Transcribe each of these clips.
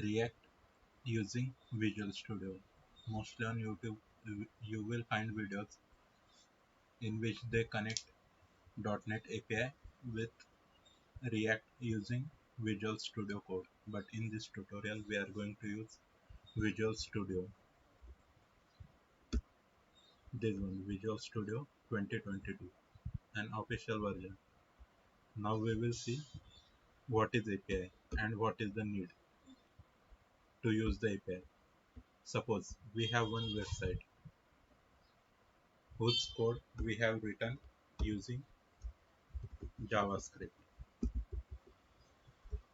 React using Visual Studio. Mostly on YouTube, you will find videos in which they connect .NET API with React using Visual Studio Code. But in this tutorial, we are going to use Visual Studio. This one, Visual Studio 2022, an official version. Now we will see what is API and what is the need to use the API. Suppose we have one website whose code we have written using JavaScript,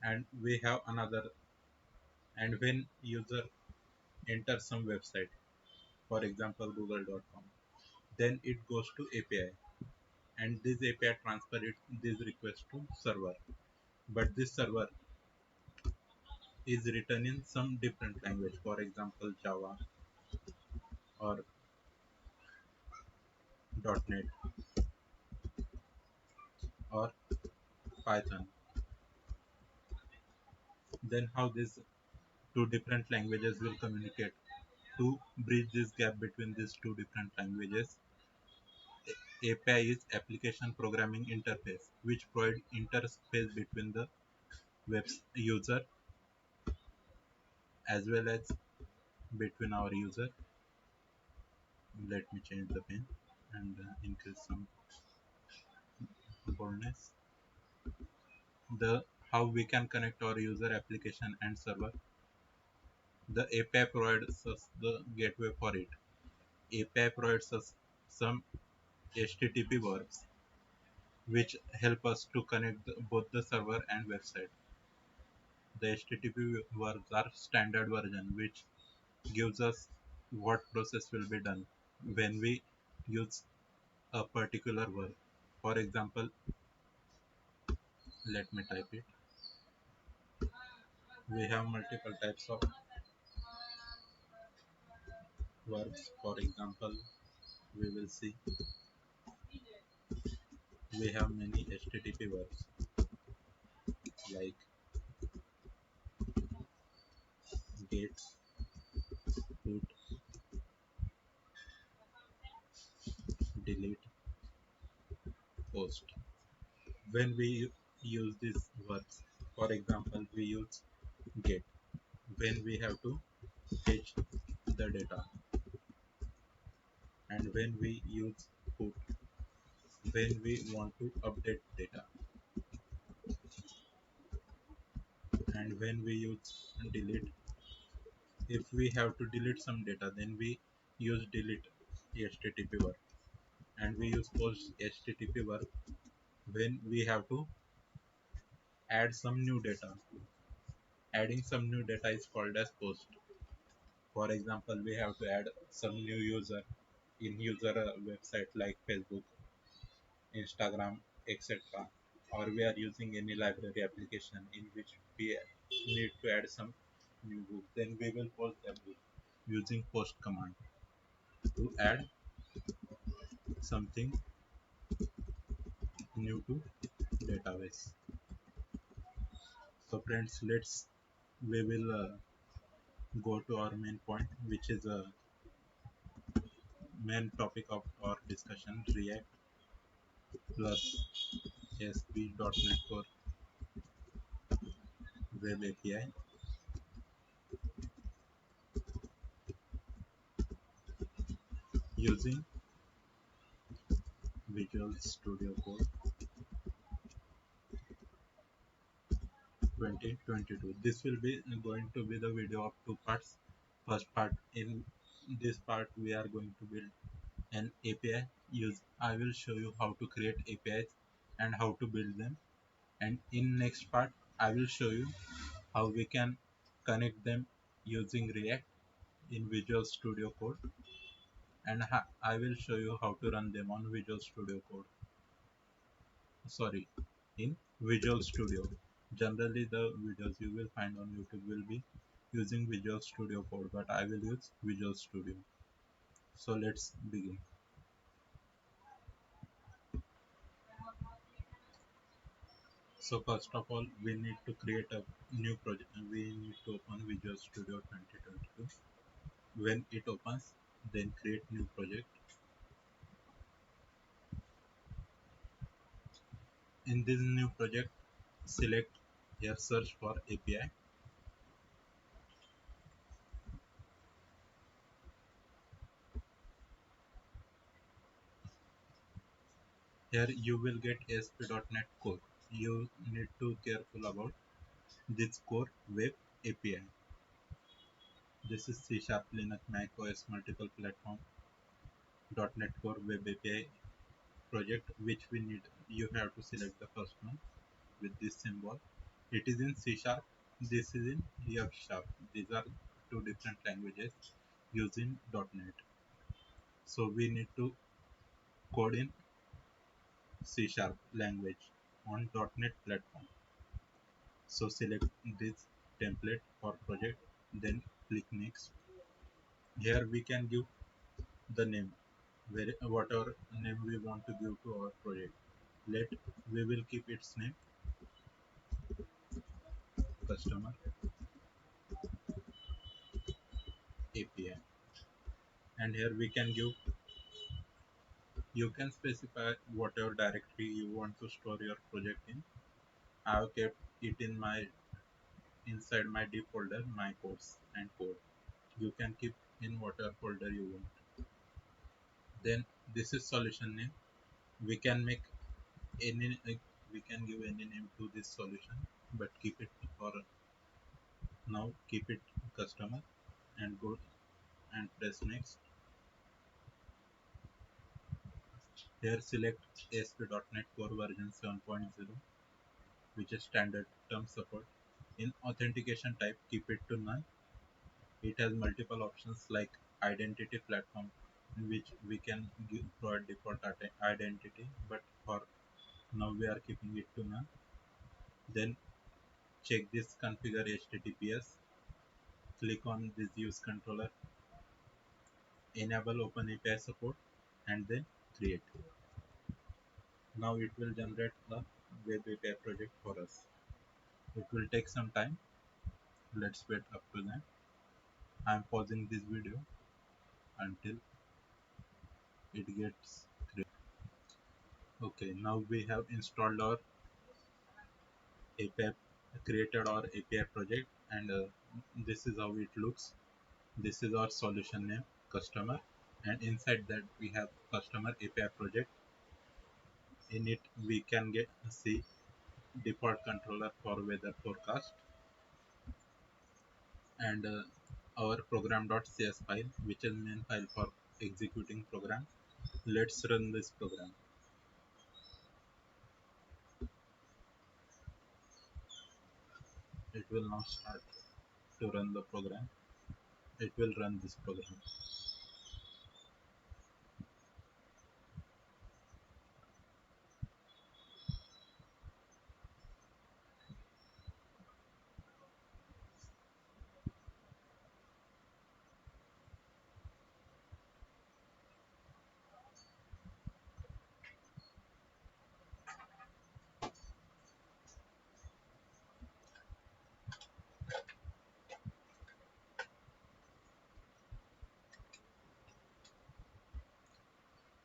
and we have another, and when user enters some website, for example google.com, then it goes to API, and this API transfer this request to server. But this server is written in some different language, for example Java or .NET or Python. Then how these two different languages will communicate? To bridge this gap between these two different languages, API is Application Programming Interface, which provides interface between the web user as well as between our user. Let me change the pen and increase some boldness. The how we can connect our user application and server. The API provides us the gateway for it. API provides us some HTTP verbs which help us to connect both the server and website. The HTTP verbs are standard version which gives us what process will be done when we use a particular verb. For example, let me type it. We have multiple types of verbs. For example, we will see we have many HTTP verbs like get, put, delete, post. When we use these verbs, for example, we use get when we have to fetch the data, and when we use put when we want to update data, and when we use delete if we have to delete some data, then we use delete HTTP verb, and we use post HTTP verb when we have to add some new data. Adding some new data is called as post. For example, we have to add some new user in user website like Facebook, Instagram, etc., or we are using any library application in which we need to add some new book, then we will post that book using post command to add something new to database. So friends, we will go to our main point, which is a main topic of our discussion: React plus ASP.NET for Web API using Visual Studio Code 2022. This will be going to be the video of two parts. First part, in this part we are going to build an API. I will show you how to create APIs and how to build them, and in next part I will show you how we can connect them using React in Visual Studio Code, and I will show you how to run them on Visual Studio Code. Sorry, in Visual Studio. Generally the videos you will find on YouTube will be using Visual Studio Code, but I will use Visual Studio. So let's begin. So first of all, we need to create a new project. We need to open Visual Studio 2022. When it opens, then create new project. In this new project, select here search for API. Here you will get ASP.NET Core. You need to careful about this core web API. This is C Sharp, Linux, Mac OS, multiple platform .NET Core web API project which we need. You have to select the first one with this symbol. It is in C Sharp. This is in F Sharp. These are two different languages using .NET. So we need to code in C Sharp language on .NET platform. So select this template for project, then click next. Here we can give the name, whatever name we want to give to our project. Let we will keep its name customer API, and here we can give, you can specify whatever directory you want to store your project in. I have kept it in my inside my diff folder, my codes and code. You can keep in whatever folder you want. Then this is solution name. We can make any we can give any name to this solution, but keep it for now, keep it customer, and go and press next. Here select ASP.NET Core version 7.0, which is standard term support. In authentication type, keep it to none. It has multiple options like identity platform, in which we can provide default identity, but for now we are keeping it to none. Then check this configure HTTPS. Click on this use controller, enable open API support, and then create. Now it will generate a web API project for us. It will take some time. Let's wait up to that. I am pausing this video until it gets created. Okay, now we have installed our API, created our API project, and this is how it looks. This is our solution name, customer, and inside that we have customer API project. In it we can get see default controller for weather forecast, and our program.cs file, which is main file for executing program. Let's run this program. It will now start to run the program. It will run this program.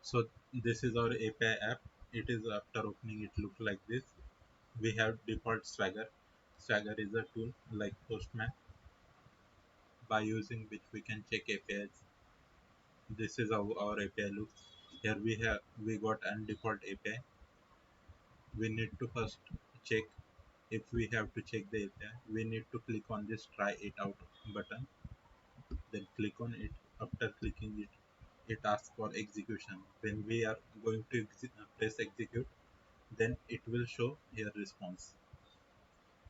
So this is our API app. It is, after opening, it looks like this. We have default Swagger. Swagger is a tool like Postman, by using which we can check APIs. This is how our API looks. Here we got an default API. We need to first check. If we have to check the API, we need to click on this try it out button, then click on it. After clicking it, it asks for execution. When we are going to press execute, then it will show here response.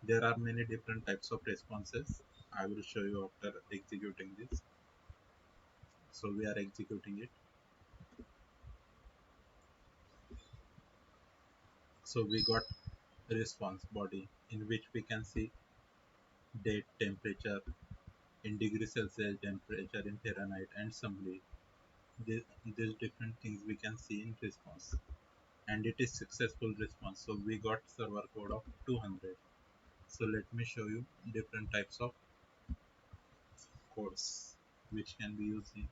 There are many different types of responses. I will show you after executing this. So we are executing it. So we got response body, in which we can see date, temperature in degrees Celsius, temperature in Fahrenheit, and summary. These different things we can see in response. and it is successful response. So we got server code of 200. So let me show you different types of codes which can be used in.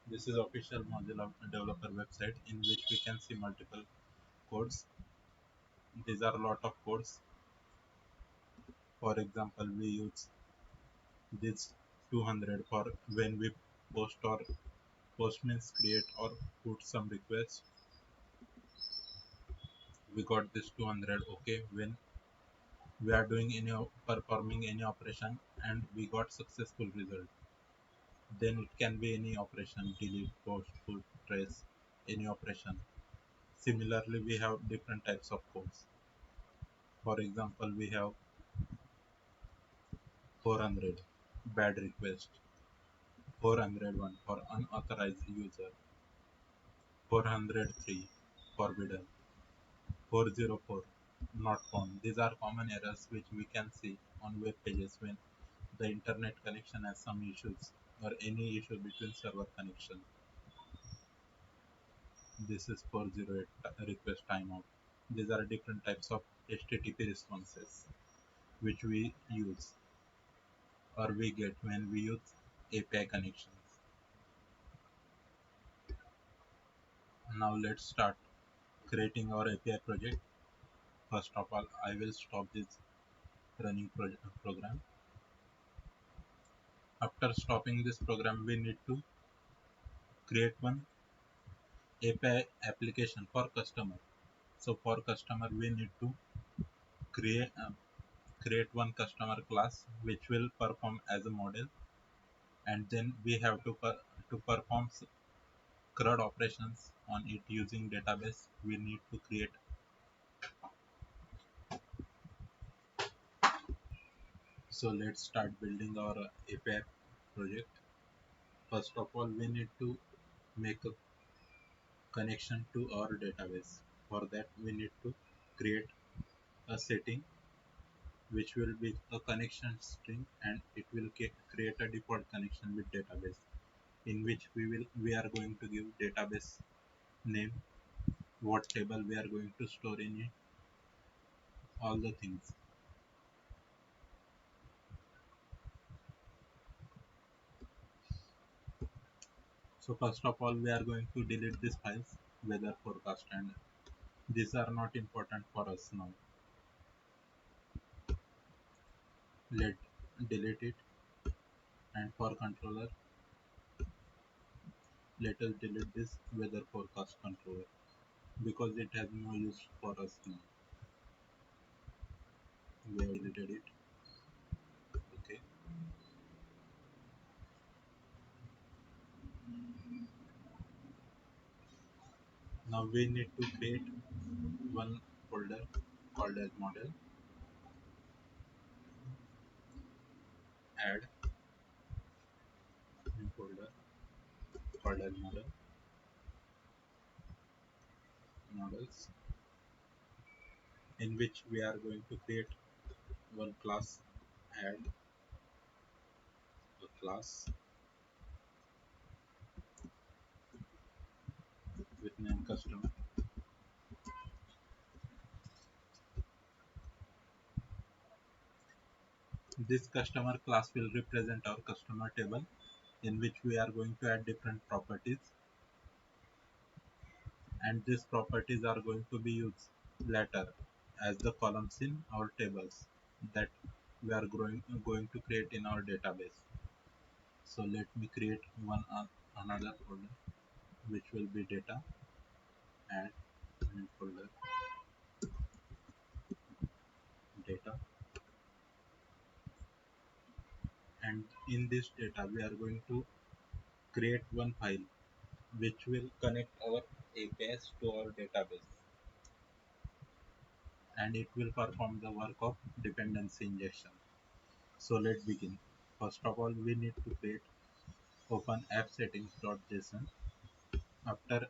This is official Mozilla developer website in which we can see multiple codes. These are a lot of codes. For example, we use this 200 for when we post or post means create or put some request. We got this 200. Okay, when we are doing any performing any operation and we got successful result, then it can be any operation, delete, post, put, trace, any operation. Similarly, we have different types of codes. For example, we have 400 bad request, 401 for unauthorized user, 403 forbidden, 404 not found. These are common errors which we can see on web pages when the internet connection has some issues or any issue between server connection. This is 408 request timeout. These are different types of HTTP responses which we use or we get when we use API connections. Now let's start creating our API project. First of all, I will stop this running program. After stopping this program, we need to create one API application for customer. So for customer, we need to create one customer class which will perform as a model, and then we have to perform CRUD operations on it using database. We need to create. So let's start building our API project. First of all, we need to make a connection to our database. For that, we need to create a setting which will be a connection string, and it will create a default connection with database in which we are going to give database name, what table we are going to store in it, all the things. So first of all, we are going to delete these files, weather forecast, and these are not important for us now. Let delete it, and for controller, let us delete this weather forecast controller because it has no use for us now. We have deleted it. Okay. Now we need to create one folder called as model, add new folder called as models, in which we are going to create one class, add a class with name customer. This customer class will represent our customer table in which we are going to add different properties, and these properties are going to be used later as the columns in our tables that we are going to create in our database. So let me create another folder which will be data, add new folder, data, and in this data we are going to create one file which will connect our APIs to our database, and it will perform the work of dependency injection. So let's begin. First of all, we need to create open app settings.json. After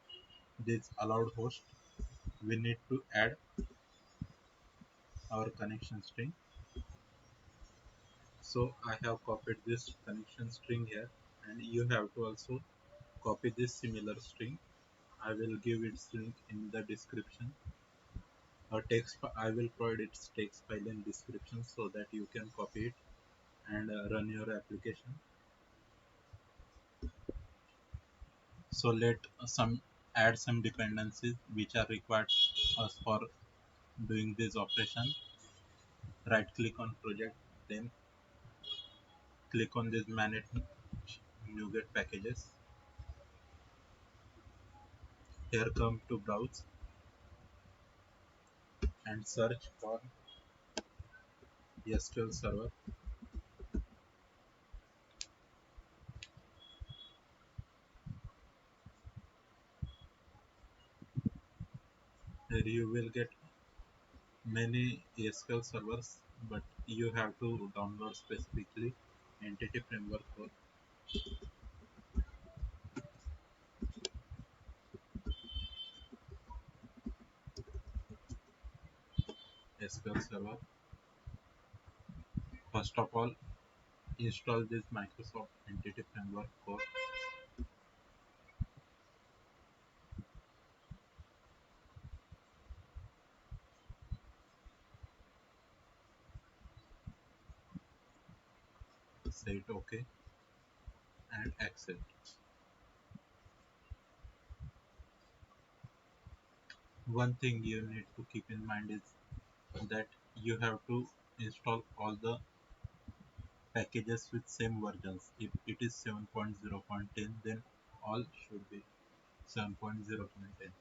this allowed host, we need to add our connection string. So I have copied this connection string here, and you have to also copy this similar string. I will give its link in the description. I will provide its text file in description so that you can copy it and run your application. So let some add some dependencies which are required us for doing this operation. Right click on project, then click on this manage nuget packages. Here come to browse and search for SQL Server. Here you will get many SQL servers, but you have to download specifically Entity Framework for SQL Server. First of all, install this Microsoft Entity Framework Core. Say it OK and accept. One thing you need to keep in mind is that you have to install all the packages with same versions. If it is 7.0.10, then all should be 7.0.10.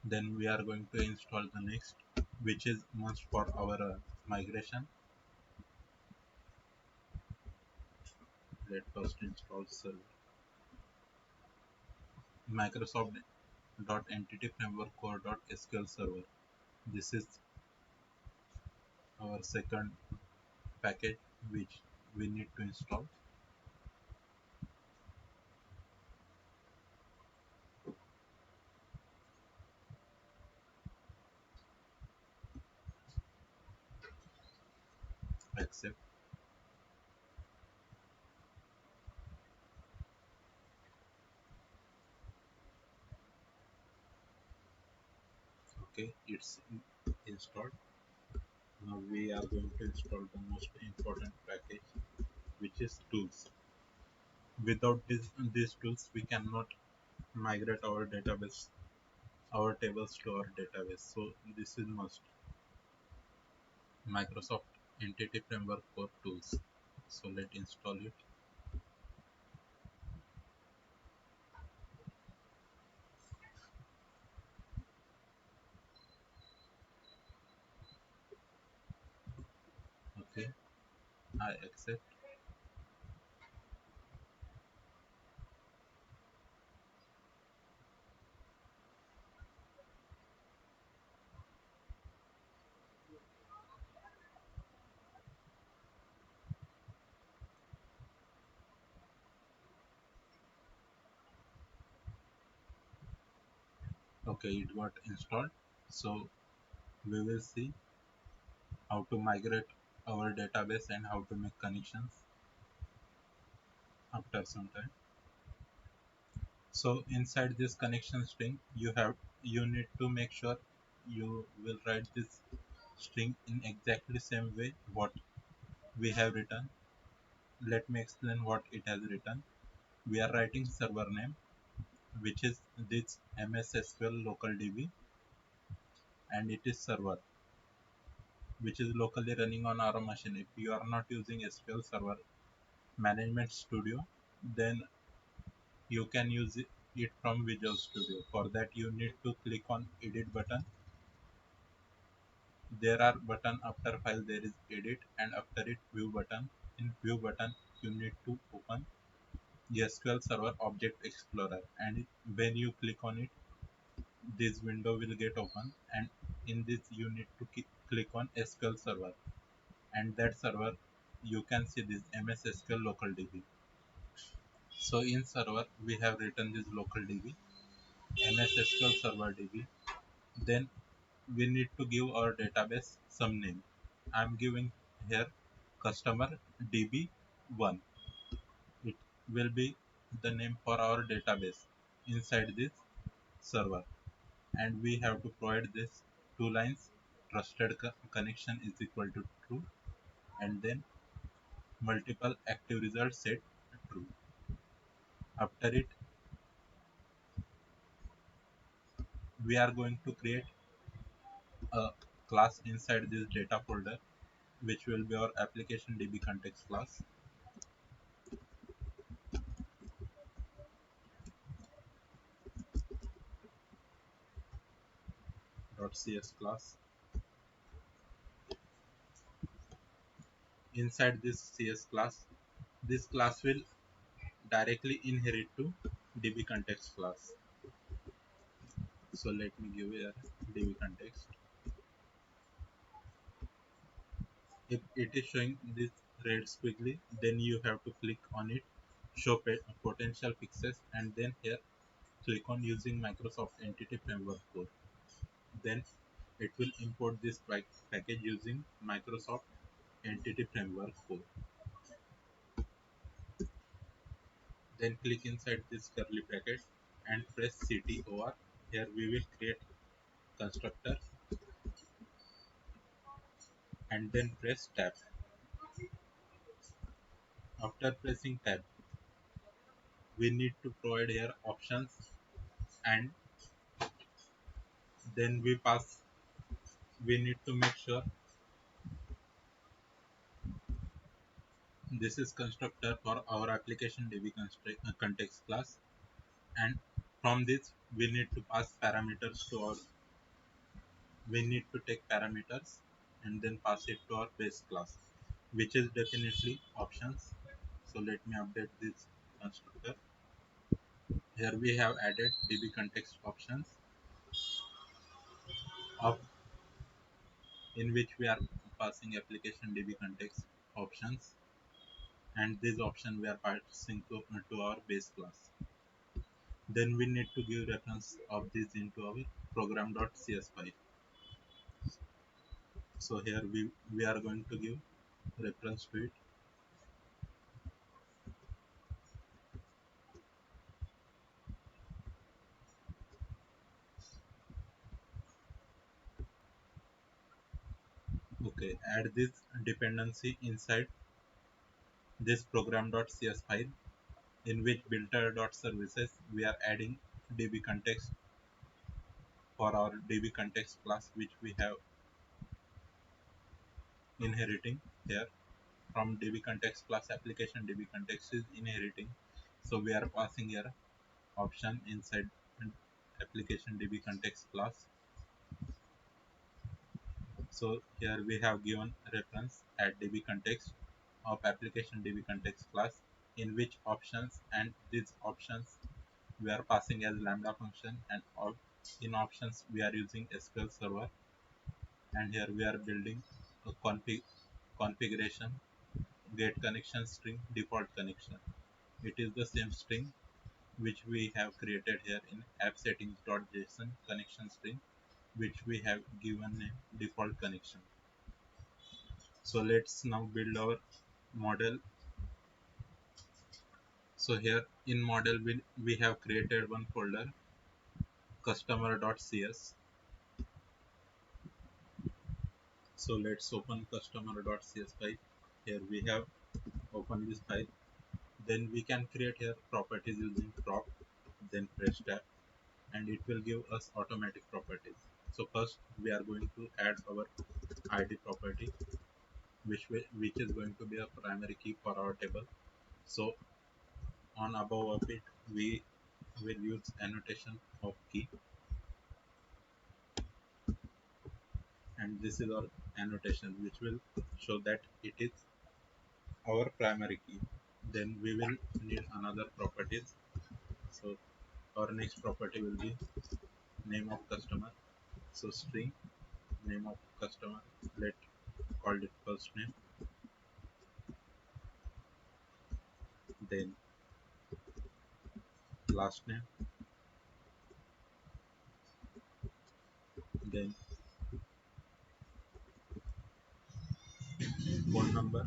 Then we are going to install the next, which is must for our migration. Let first install server. Microsoft Entity Framework Core.SQL Server. This is our second package which we need to install. Accept. Okay, it's installed. Now we are going to install the most important package, which is tools. Without these tools, we cannot migrate our tables to our database. So this is must. Microsoft Entity Framework for tools. So let's install it. Okay, I accept. Okay, it got installed. So we will see how to migrate our database and how to make connections after some time. So inside this connection string, you need to make sure you will write this string in exactly same way what we have written. Let me explain what it has written. We are writing server name, which is this MS SQL local DB, and it is server which is locally running on our machine. If you are not using SQL Server Management Studio, then you can use it from Visual Studio. For that, you need to click on Edit button. There are button after file there is Edit, and after it View button. In View button, you need to open SQL Server Object Explorer, and when you click on it, this window will get open, and in this you need to click on SQL Server, and that server you can see this MS SQL local DB. So in server we have written this local DB, MS SQL server DB. Then we need to give our database some name. I'm giving here customer db1. It will be the name for our database inside this server, and we have to provide this two lines: trusted connection is equal to true, and then multiple active results set true. After it, we are going to create a class inside this data folder, which will be our application db context class. .cs class. Inside this cs class, this class will directly inherit to db context class. So let me give here db context. If it is showing this red squiggly, then you have to click on it, show potential fixes, and then here click on using Microsoft Entity Framework 4. Then it will import this package using Microsoft Entity Framework 4. Then click inside this curly bracket and press ctor. Here we will create constructor and then press tab. After pressing tab, we need to provide here options, and then we need to make sure this is constructor for our application db context class, and from this we need to pass parameters to our we need to take parameters and then pass it to our base class, which is definitely options. So let me update this constructor. Here we have added db context options, of in which we are passing application db context options, and this option we are passing to our base class. Then we need to give reference of this into our program.cs file. So here we are going to give reference to it. Okay, add this dependency inside this program.cs file, in which builder.services we are adding db context for our db context class, which we have inheriting here from db context class. Application db context is inheriting, so we are passing here option inside application db context class. So here we have given reference at db context of application db context class, in which options, and these options we are passing as lambda function, and in options we are using SQL server, and here we are building a configuration get connection string default connection. It is the same string which we have created here in app settings.json connection string, which we have given name default connection. So let's now build our model. So here in model we have created one folder customer.cs. So let's open customer.cs file. Here we have opened this file. Then we can create here properties using prop, then press tab, and it will give us automatic properties. So first we are going to add our id property, which is going to be a primary key for our table. So on above of it we will use annotation of key, and this is our annotation which will show that it is our primary key. Then we will need another properties. So our next property will be name of customer. So string name of customer, let call it first name, then last name, then phone number,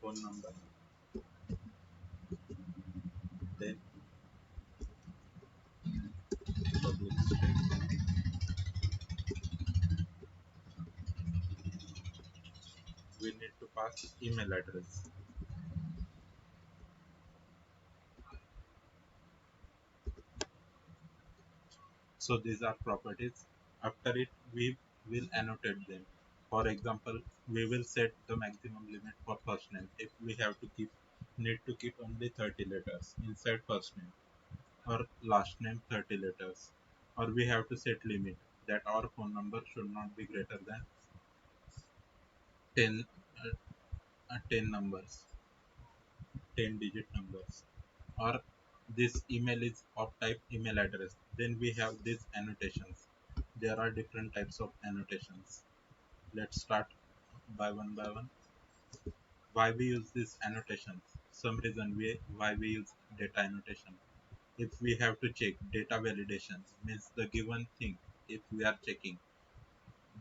phone number, then public string. We need to pass email address. So these are properties. After it, we will annotate them. For example, we will set the maximum limit for first name. If we have to need to keep only 30 letters inside first name, or last name 30 letters, or we have to set limit that our phone number should not be greater than 10, 10 numbers, 10 digit numbers, or this email is of type email address. Then we have these annotations. There are different types of annotations. Let's start by one. Why we use these annotations? Some reason why we use data annotation. If we have to check data validation, means the given thing, if we are checking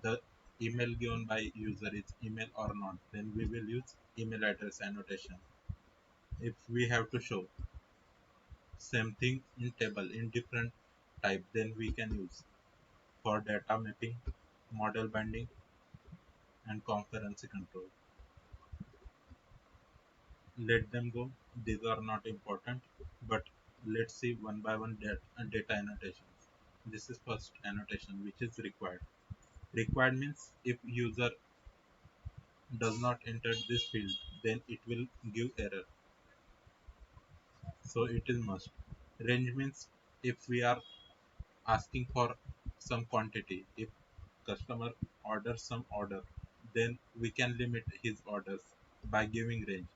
the email given by user is email or not, then we will use email address annotation. If we have to show same thing in table in different type, then we can use for data mapping, model binding, and concurrency control. Let them go. These are not important, but let's see one by one data annotations. This is first annotation which is required. Required means if user does not enter this field, then it will give error. So it is must. Range means if we are asking for some quantity, if customer orders some order, then we can limit his orders by giving range.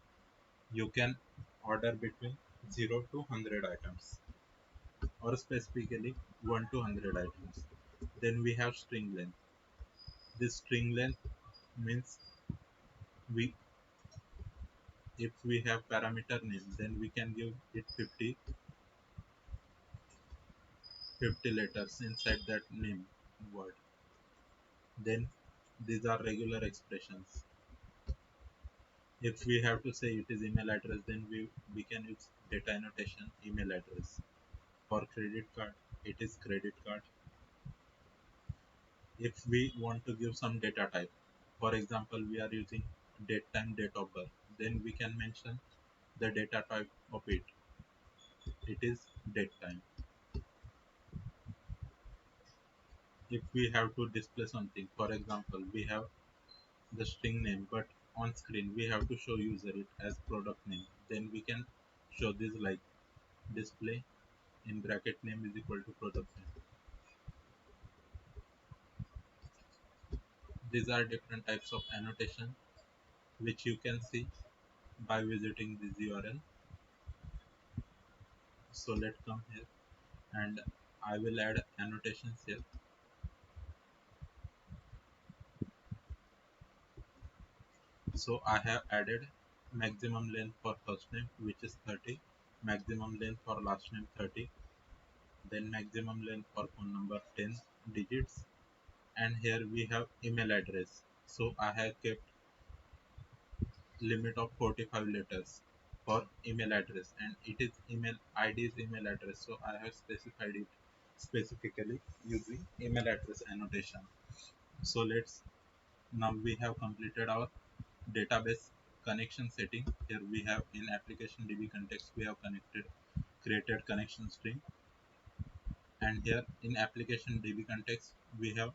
You can order between 0 to 100 items, or specifically 1 to 100 items. Then we have string length. This string length means we if we have parameter name, then we can give it 50 letters inside that name word. Then these are regular expressions. If we have to say it is email address, then we can use data annotation email address. For credit card, it is credit card. If we want to give some data type, for example, we are using date time, date of birth, then we can mention the data type of it. It is date time. If we have to display something, for example, we have the string name, but on screen we have to show user it as product name, then we can show this like display in bracket name is equal to product name. These are different types of annotation which you can see by visiting this URL. So let's come here and I will add annotations here. So I have added maximum length for first name which is 30, maximum length for last name 30, then maximum length for phone number 10 digits, and here we have email address. So I have kept limit of 45 letters for email address, and it is email ID is email address, so I have specified it specifically using email address annotation. So let's now we have completed our database connection setting. Here we have in application DB context we have created connection string, and here in application DB context we have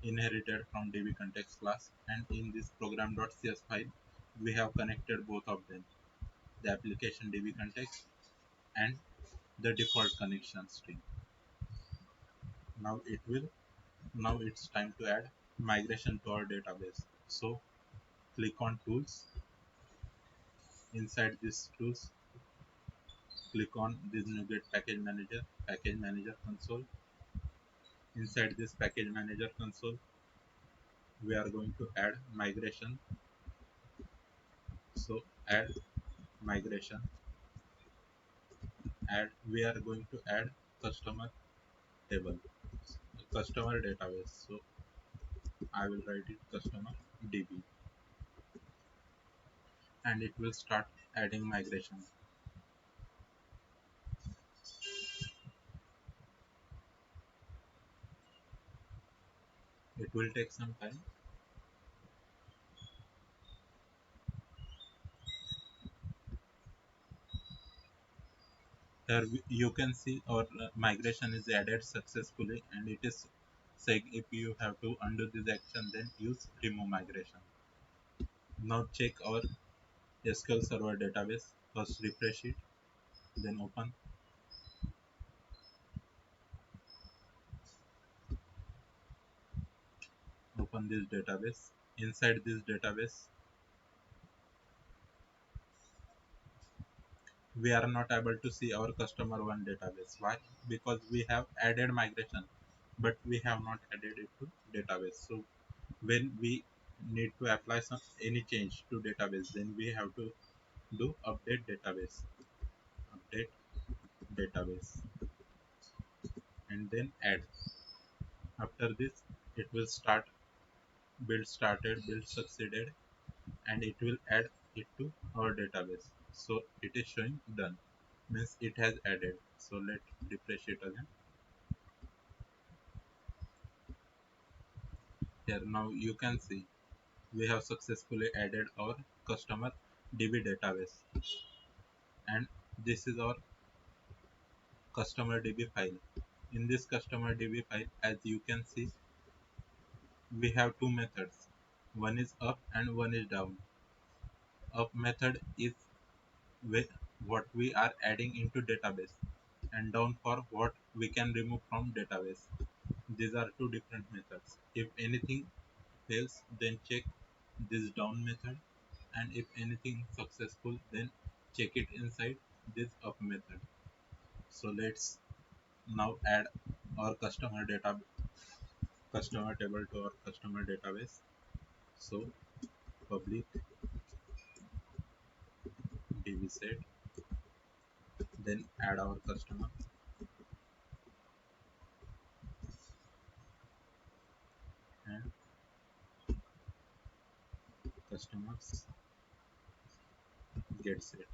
inherited from DB context class, and in this program.cs file we have connected both of them, the application DB context and the default connection string. Now now it's time to add migration to our database. So click on tools. Inside this tools, click on this nuget package manager console. Inside this package manager console, we are going to add migration. So add migration, we are going to add customer table, customer database. So I will write it customer DB, and it will start adding migration. It will take some time. Here you can see our migration is added successfully, and it is saying if you have to undo this action, then use remove migration. Now check our SQL Server database. First refresh it, then open this database. Inside this database, we are not able to see our customer one database. Why? Because we have added migration, but we have not added it to database. So when we need to apply any change to database, then we have to do update database, and then add. After this, it will start build started, build succeeded, and it will add it to our database. So it is showing done, means it has added. So let's refresh it again. Here now you can see we have successfully added our customer DB database, and this is our customer DB file. In this customer DB file, as you can see, we have two methods. One is up and one is down. Up method is with what we are adding into database, and down for what we can remove from database. These are two different methods. If anything fails, then check this down method, and if anything successful, then check it inside this up method. So let's now add our customer table to our customer database. So public db set, then add our customer, and customers get set.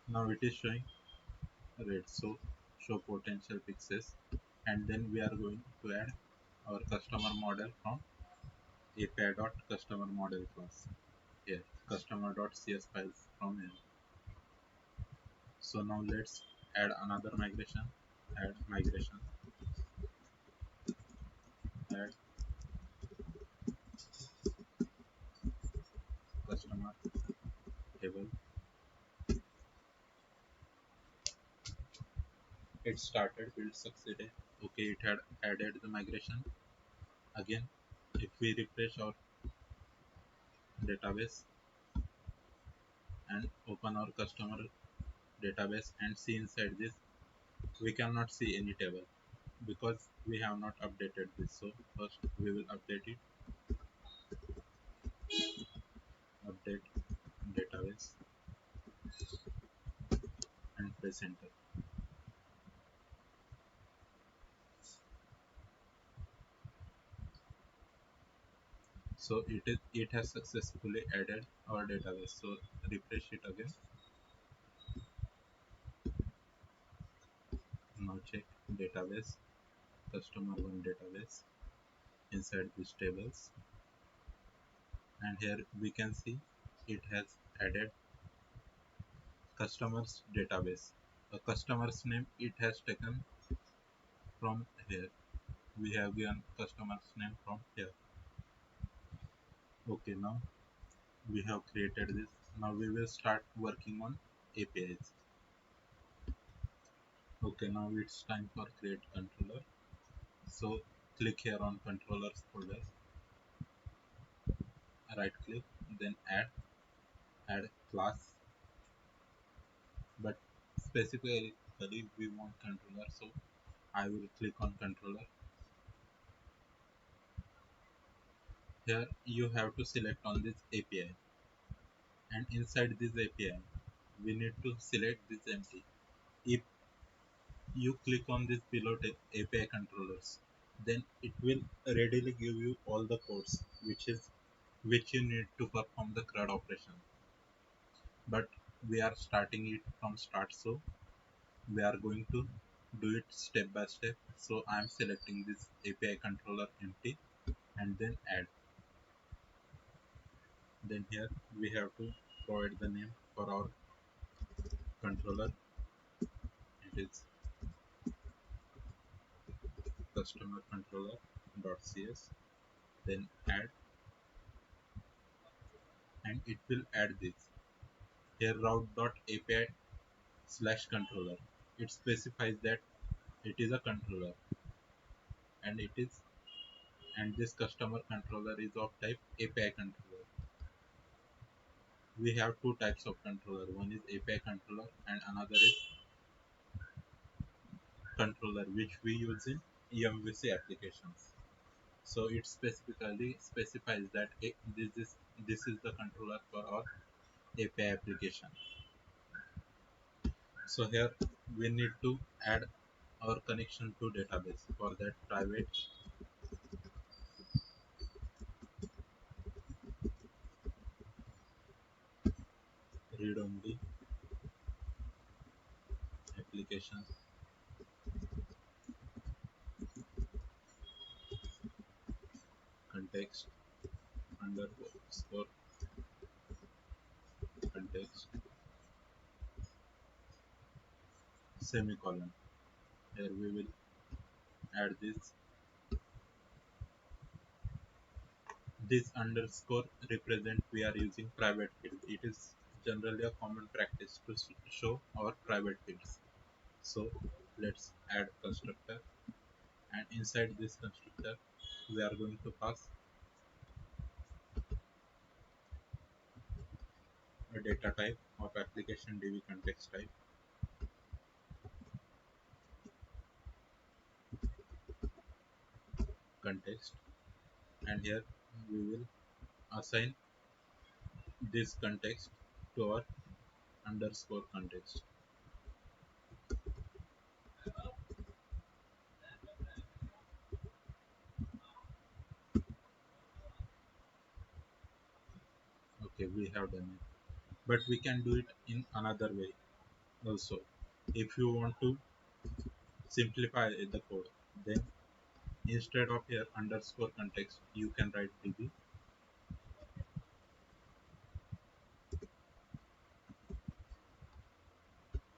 Now it is showing red, so show potential fixes, and then we are going to add our customer model from api.customer model class. Here customer.cs files from here. So now let's add another migration. Add migration, add customer table. It started, build succeeded. Okay, it had added the migration. Again, if we refresh our database and open our customer database and see inside this, we cannot see any table because we have not updated this. So first we will update it. Update database and press enter. So it has successfully added our database. So refresh it again. Now check database, customer one database inside these tables, and here we can see it has added customers database. A customer's name it has taken from here. We have given customer's name from here. Okay, now we have created this. Now we will start working on APIs. Okay, now it's time for create controller. So click here on controllers folder, right click, then add class, but specifically we want controller, so I will click on controller. Here you have to select on this API, and inside this API we need to select this empty. If you click on this below API controllers, then it will readily give you all the codes which you need to perform the CRUD operation. But we are starting it from start, so we are going to do it step by step. So I am selecting this API controller empty and then add. Then here we have to provide the name for our controller. It is customer controller.cs. Then add, and it will add this. Here route.api slash controller. It specifies that it is a controller, and this customer controller is of type API controller. We have two types of controller. One is API controller and another is controller, which we use in EMVC applications. So it specifically specifies that this is the controller for our API application. So here we need to add our connection to database. For that, private read only application context underscore context semicolon. Here we will add this underscore represent we are using private field. It is generally a common practice to show our private fields. So let's add constructor, and inside this constructor we are going to pass a data type of application db context type, context, and here we will assign this context to our underscore context. Okay, we have done it, but we can do it in another way also. If you want to simplify the code, then instead of here underscore context you can write db,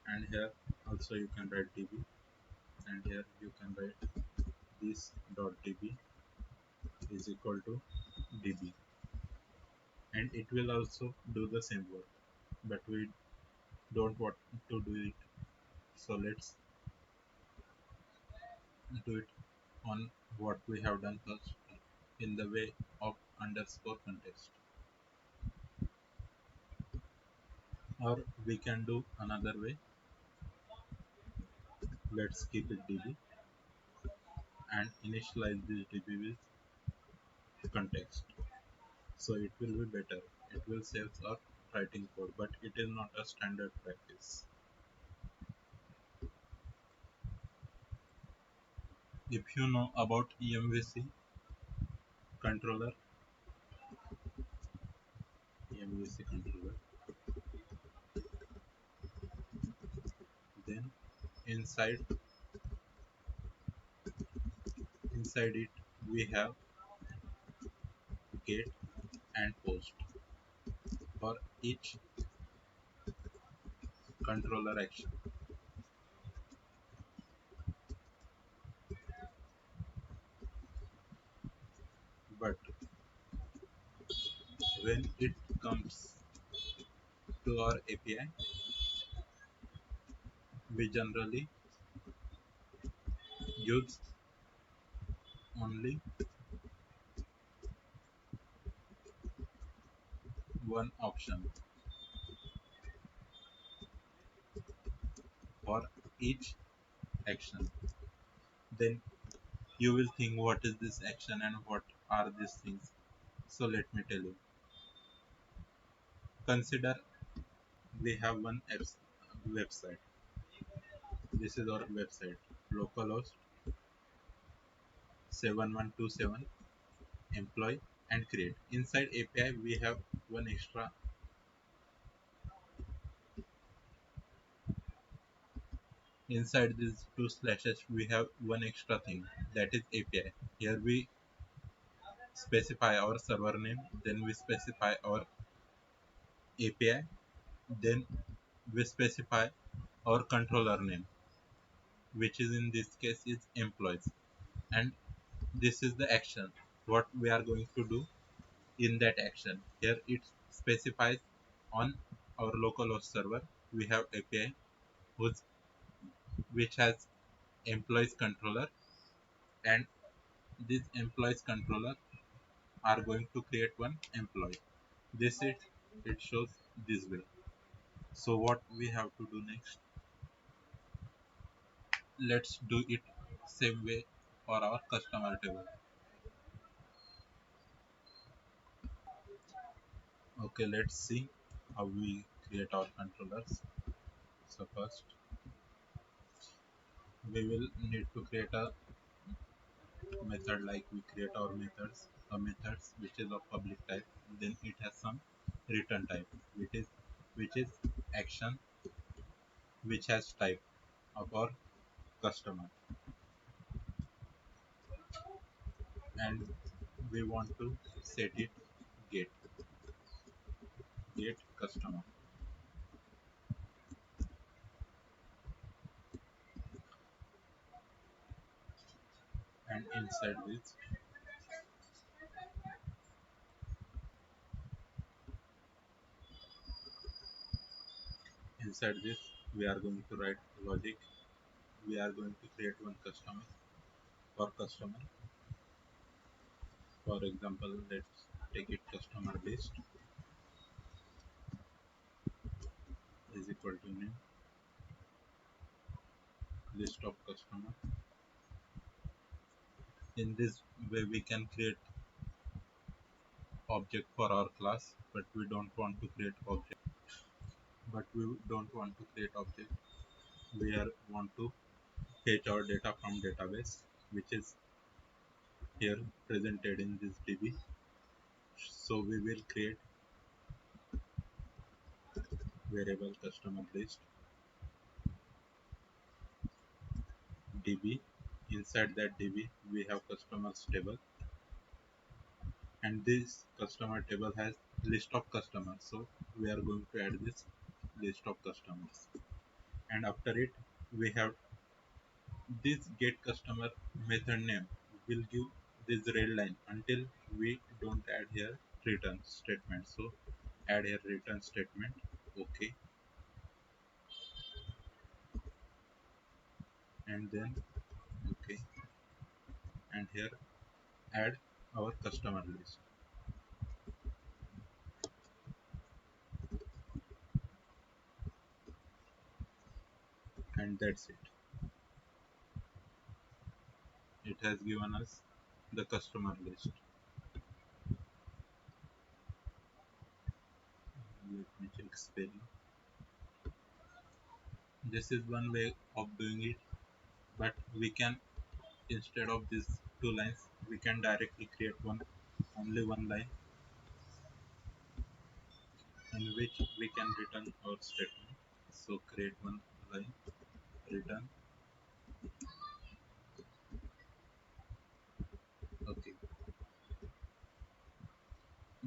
and here also you can write db, and here you can write this dot db is equal to db, and it will also do the same work, but we don't want to do it. So let's do it on what we have done first in the way of underscore context, or we can do another way. Let's keep it db and initialize this db with context, so it will be better. It will save our writing code, but it is not a standard practice. If you know about EMVC controller, EMVC controller, then inside it we have get and post for each controller action. But when it comes to our API, we generally use only one option for each action. Then you will think, what is this action and what are these things? So let me tell you. Consider we have one website. This is our website, localhost 7127, employee and create. Inside API we have one extra. Inside these two slashes we have one extra thing, that is API. Here we specify our server name, then we specify our API, then we specify our controller name, which is in this case is employees, and this is the action what we are going to do in that action. Here it specifies on our localhost server we have API whose which has employees controller, and this employees controller are going to create one employee. This it shows this way. So what we have to do next, let's do it same way for our customer table. Okay, let's see how we create our controllers. So first we will need to create a method, like we create our methods, a methods which is of public type, then it has some return type which is action which has type of our customer, and we want to set it get customer, and inside this we are going to write logic. We are going to create one customer. For customer, for example, let's take it customer list is equal to name list of customer. In this way we can create object for our class, but we don't want to create object. We are want to fetch our data from database, which is here presented in this DB. So we will create variable customer list DB. Inside that DB we have customers table, and this customer table has list of customers. So we are going to add this list of customers, and after it we have this get customer method name will give this red line until we don't add here return statement. So add here return statement. Okay, and then okay, and here add our customer list, and that's it. It has given us the customer list. Let me check spelling. This is one way of doing it, but we can, instead of these two lines, we can directly create only one line in which we can return our statement. So create one line, return. Okay,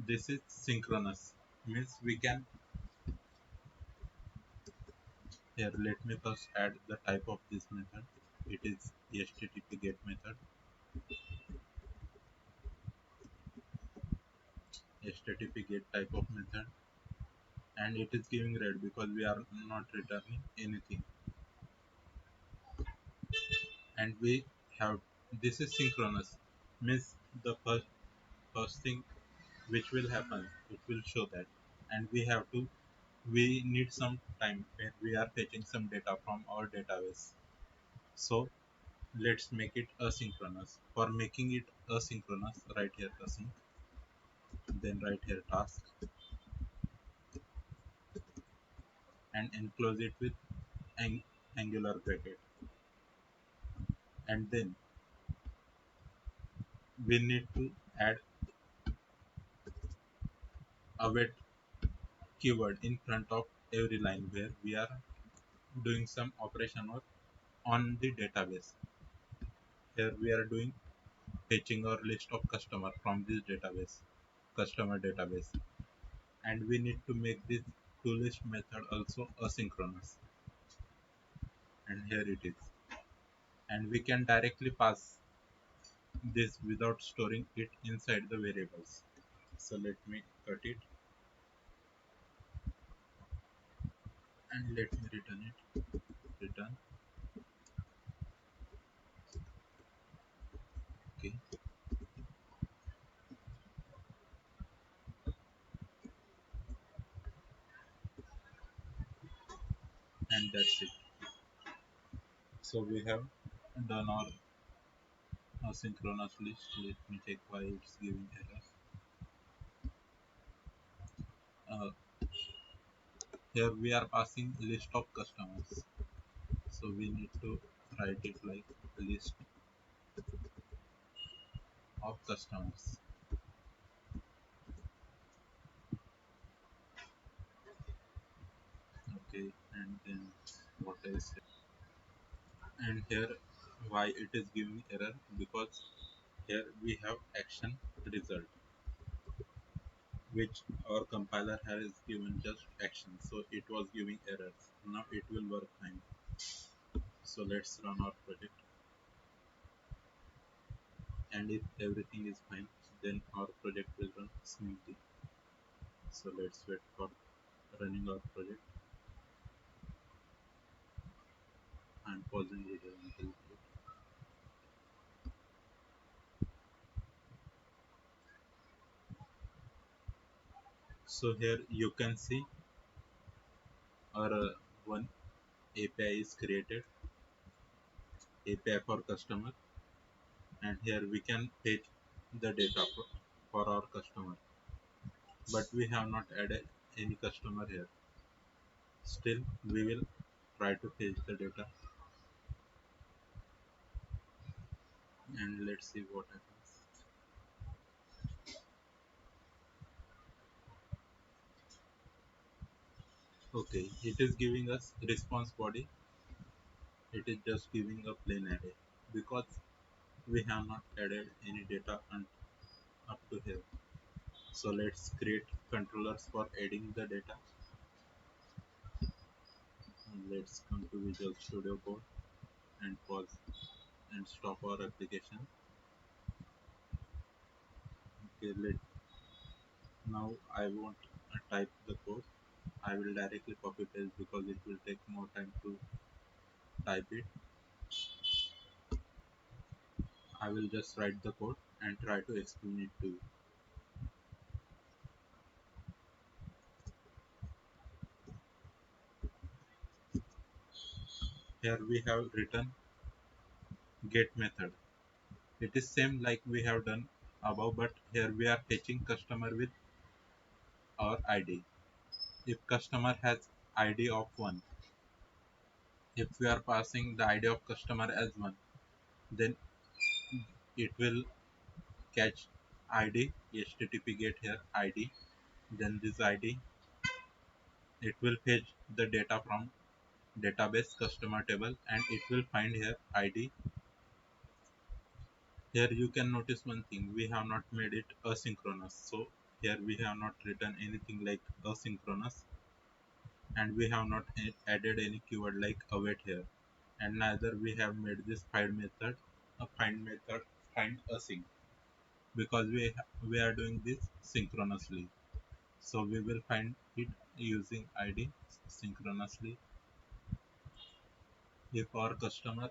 this is synchronous, means we can, here let me first add the type of this method. It is HTTP get method, HTTP get type of method, and it is giving red because we are not returning anything. And we have, this is synchronous, means the first thing which will happen, it will show that, and we need some time when we are fetching some data from our database. So let's make it asynchronous. For making it asynchronous, write here async, then write here task, and enclose it with angular bracket. and then we need to add await keyword in front of every line where we are doing some operation or on the database. Here we are doing fetching our list of customer from this database, customer database, and we need to make this toList method also asynchronous, and here it is, and we can directly pass this without storing it inside the variables. So let me cut it and let me return it. Return. Okay, and that's it. So we have done our asynchronous list. Let me check why it's giving error. Here we are passing list of customers. So we need to write it like list of customers. Okay, and then what else? And here why it is giving error, because here we have action result, which our compiler has given just action, so it was giving errors. Now it will work fine. So let's run our project, and if everything is fine, then our project will run smoothly. So let's wait for running our project. I'm pausing video until it. So here you can see our one API is created, API for customer, and here we can fetch the data for our customer, but we have not added any customer here. Still we will try to fetch the data, and let's see what happens. Okay, it is giving us response body. It is just giving a plain array because we have not added any data up to here. So let's create controllers for adding the data, and let's come to Visual Studio Code and pause and stop our application. Okay, now I won't type the code. I will directly copy paste because it will take more time to type it. I will just write the code and try to explain it to you. Here we have written get method. It is same like we have done above, but here we are fetching customer with our ID. If customer has ID of 1, if we are passing the ID of customer as 1, then it will catch ID, HTTP get here ID, then this ID, it will fetch the data from database customer table, and it will find here ID. Here you can notice one thing, we have not made it asynchronous. So here we have not written anything like asynchronous, and we have not added any keyword like await here, and neither we have made this find method find async, because we are doing this synchronously. So we will find it using ID synchronously. If our customer,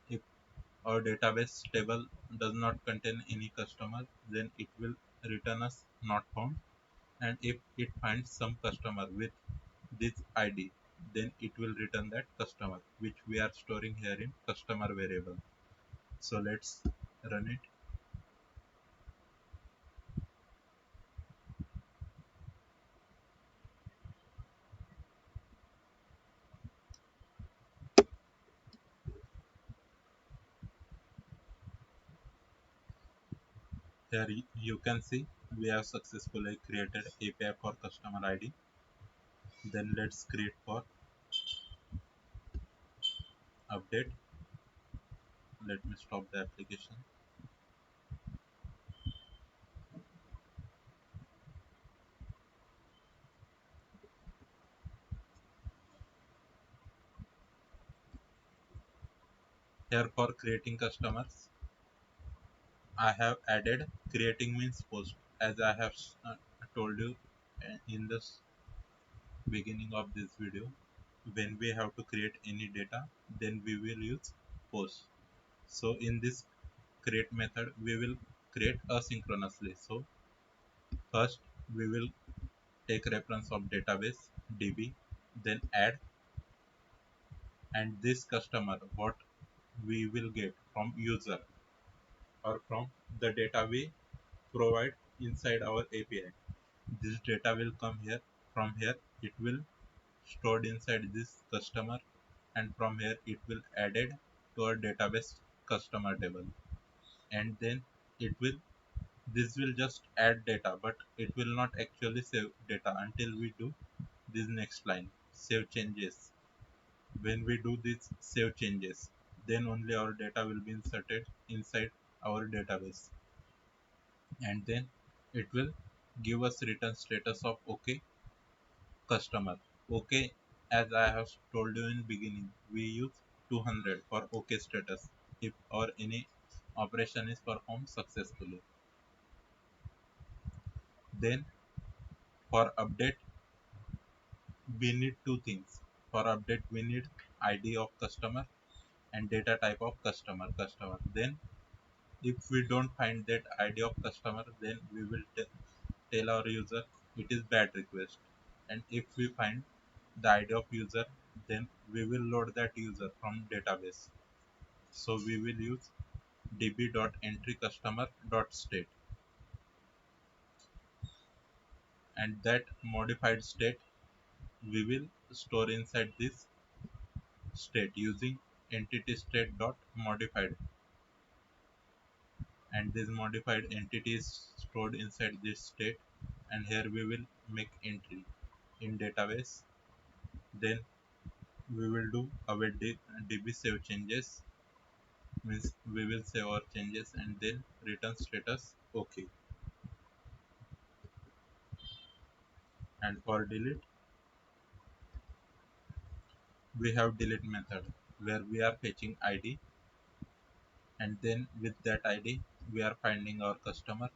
if our database table does not contain any customer, then it will return us not found. And if it finds some customer with this ID, then it will return that customer, which we are storing here in customer variable. So let's run it. Here you can see we have successfully created API for customer ID. Then let's create for update. Let me stop the application. Here for creating customers, I have added creating means post, as I have told you in the beginning of this video. When we have to create any data, then we will use post. So in this create method, we will create asynchronously. So first we will take reference of database DB, then add, and this customer what we will get from user or from the data we provide inside our API. This data will come here. From here it will stored inside this customer, and from here it will added to our database customer table. And then it will this will just add data, but it will not actually save data until we do this next line, save changes. When we do this save changes, then only our data will be inserted inside our database, and then it will give us return status of OK customer. OK, as I have told you in beginning, we use 200 for OK status if or any operation is performed successfully. Then for update we need two things. For update we need ID of customer and data type of customer. Then if we don't find that ID of customer, then we will tell our user it is bad request. And if we find the ID of user, then we will load that user from database. So we will use db.entryCustomer.state, and that modified state we will store inside this state using entity state.modified, and this modified entity is stored inside this state, and here we will make entry in database. Then we will do our db save changes, means we will save our changes and then return status OK. And for delete we have delete method where we are fetching ID, and then with that ID we are finding our customer.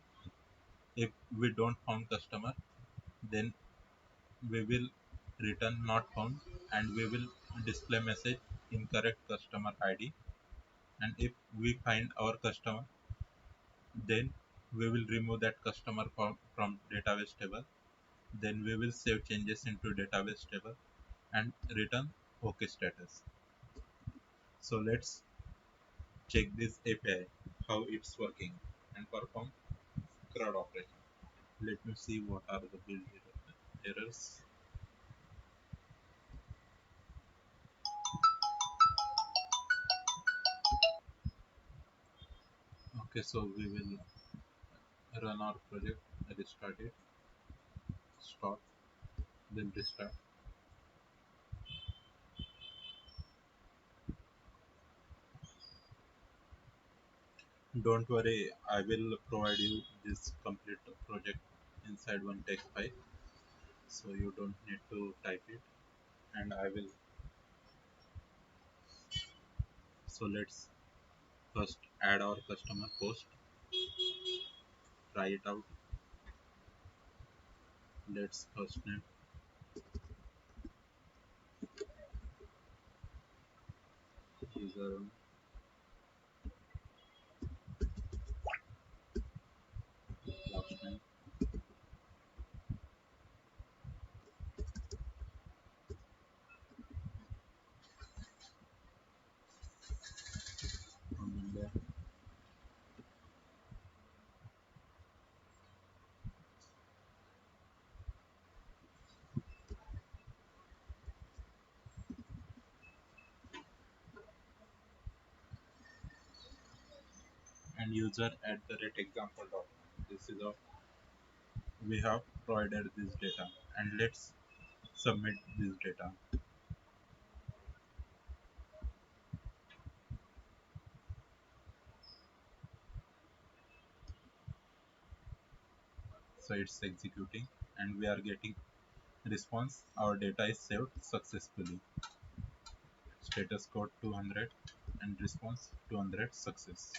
If we don't found customer, then we will return not found, and we will display message incorrect customer ID. And if we find our customer, then we will remove that customer from database table. Then we will save changes into database table and return OK status. So let's check this API how it's working and perform CRUD operation. Let me see what are the build errors. Okay, so we will run our project, restart it, stop, then restart. Don't worry, I will provide you this complete project inside one text file, so you don't need to type it. And I will. So let's first add our customer post, try it out. Let's first name, user, last name, phone number, and user at the rate example.com. this is how we have provided this data, and let's submit this data. So it's executing and we are getting response. Our data is saved successfully. Status code 200 and response 200 success.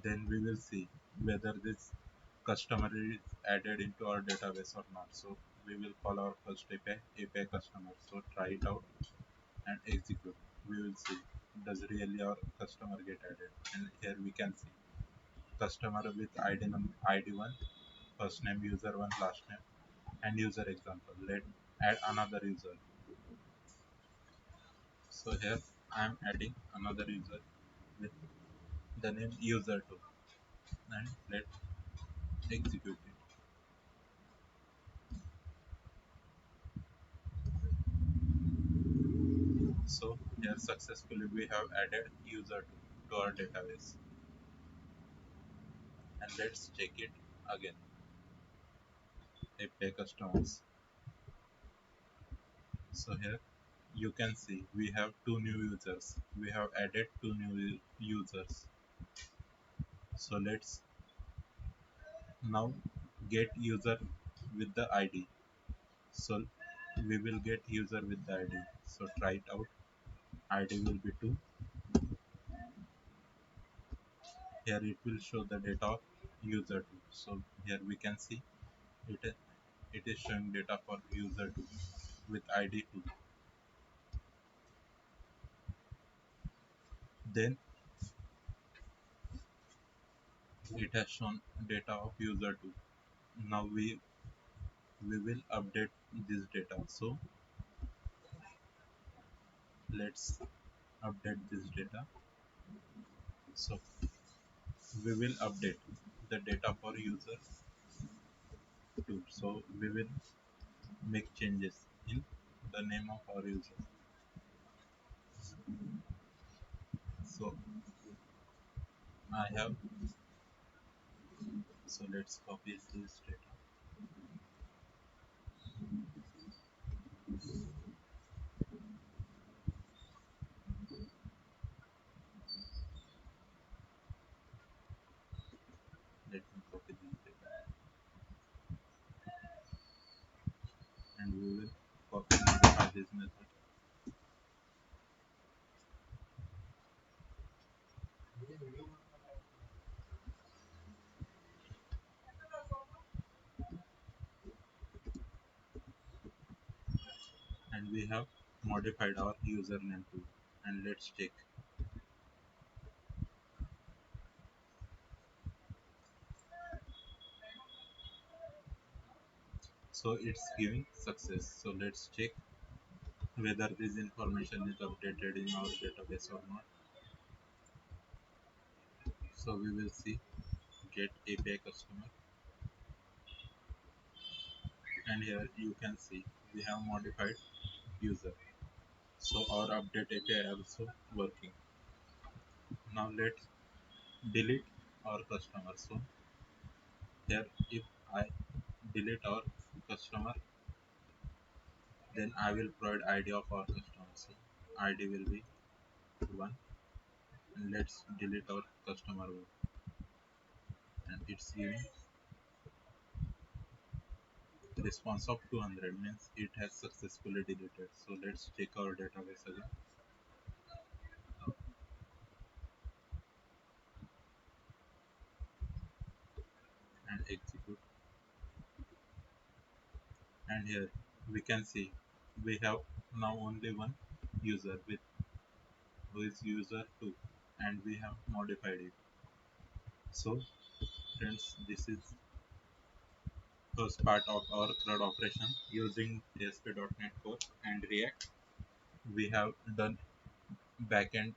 Then we will see whether this customer is added into our database or not. So we will call our first API customer. So try it out and execute. We will see does really our customer get added. And here we can see customer with ID1, first name user 1, last name, and user example. Let add another user. So here I am adding another user with the name user2, and let's execute it. So here successfully we have added user2 to our database, and let's check it again. API customers. So here you can see we have two new users. We have added two new users. So let's now get user with the ID. So we will get user with the ID. So try it out. ID will be 2. Here it will show the data of user 2. So here we can see it is showing data for user 2 with ID 2. Then it has shown data of user 2. Now we will update this data. So let's update this data. So we will update the data for user 2. So we will make changes in the name of our user. So I have, so let's copy this data. Let me copy this data, and we will copy modify this method. And we have modified our username too. And let's check. So it's giving success. So let's check whether this information is updated in our database or not. So we will see get API customer, and here you can see we have modified user. So our update API also working. Now let's delete our customer. So here if I delete our customer, then I will provide ID of our customer. So ID will be 1, and let's delete our customer 1, and it's giving response of 200, means it has successfully deleted. So let's check our database again and execute. And here we can see we have now only one user with who is user 2, and we have modified it. So friends, this is first part of our CRUD operation using ASP.NET Core and React. We have done backend